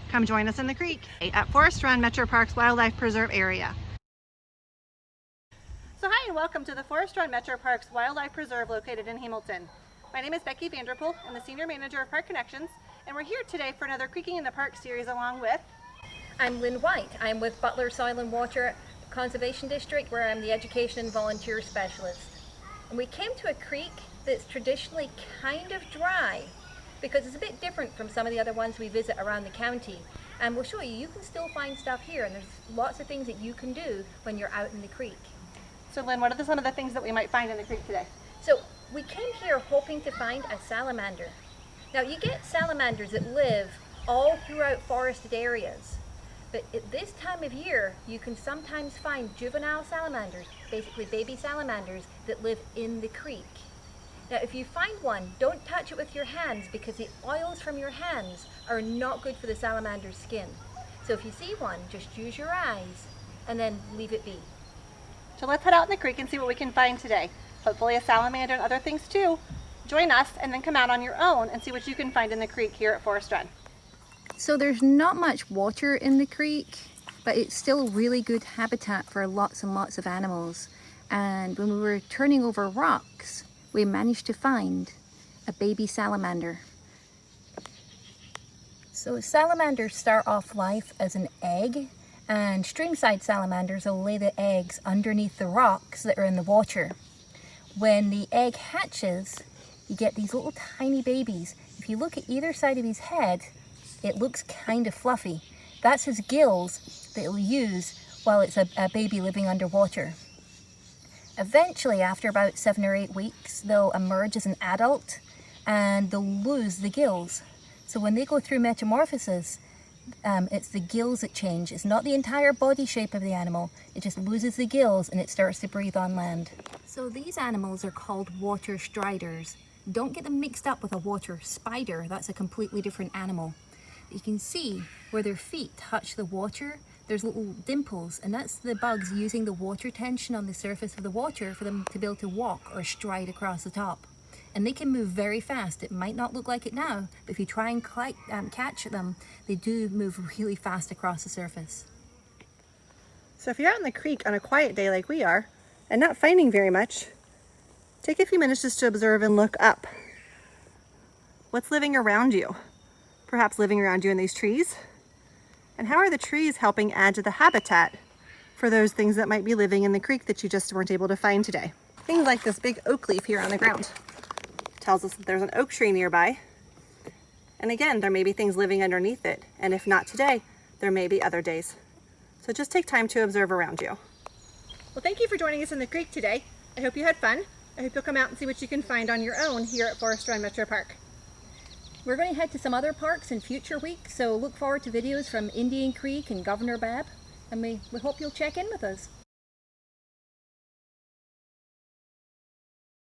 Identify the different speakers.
Speaker 1: Come join us in the creek at Forest Run Metroparks Wildlife Preserve area. So hi and welcome to the Forest Run Metroparks Wildlife Preserve located in Hamilton. My name is Becky Vanderpool. I'm the Senior Manager of Park Connections, and we're here today for another Creeking in the Park series along with...
Speaker 2: I'm Lynn White. I'm with Butler Soil and Water Conservation District, where I'm the Education and Volunteer Specialist. And we came to a creek that's traditionally kind of dry because it's a bit different from some of the other ones we visit around the county. And we'll show you, you can still find stuff here, and there's lots of things that you can do when you're out in the creek.
Speaker 1: So Lynn, what are some of the things that we might find in the creek today?
Speaker 2: So we came here hoping to find a salamander. Now you get salamanders that live all throughout forested areas. But at this time of year, you can sometimes find juvenile salamanders, basically baby salamanders, that live in the creek. Now, if you find one, don't touch it with your hands because the oils from your hands are not good for the salamander's skin. So if you see one, just use your eyes and then leave it be.
Speaker 1: So let's head out in the creek and see what we can find today. Hopefully a salamander and other things too. Join us and then come out on your own and see what you can find in the creek here at Forest Run.
Speaker 2: So there's not much water in the creek, but it's still really good habitat for lots and lots of animals. And when we were turning over rocks, we managed to find a baby salamander. So salamanders start off life as an egg, and string-side salamanders will lay the eggs underneath the rocks that are in the water. When the egg hatches, you get these little tiny babies. If you look at either side of his head, it looks kind of fluffy. That's his gills that he'll use while it's a baby living underwater. Eventually, after about 7 or 8 weeks, they'll emerge as an adult and they'll lose the gills. So when they go through metamorphosis, it's the gills that change. It's not the entire body shape of the animal. It just loses the gills and it starts to breathe on land. So these animals are called water striders. Don't get them mixed up with a water spider. That's a completely different animal. You can see where their feet touch the water, there's little dimples, and that's the bugs using the water tension on the surface of the water for them to be able to walk or stride across the top. And they can move very fast. It might not look like it now, but if you try and catch them, they do move really fast across the surface.
Speaker 1: So if you're out in the creek on a quiet day like we are, and not finding very much, take a few minutes just to observe and look up. What's living around you? Perhaps living around you in these trees? And how are the trees helping add to the habitat for those things that might be living in the creek that you just weren't able to find today? Things like this big oak leaf here on the ground tells us that there's an oak tree nearby. And again, there may be things living underneath it. And if not today, there may be other days. So just take time to observe around you. Well, thank you for joining us in the creek today. I hope you had fun. I hope you'll come out and see what you can find on your own here at Forest Run Metro Park.
Speaker 2: We're going to head to some other parks in future weeks, so look forward to videos from Indian Creek and Governor Babb, and we hope you'll check in with us.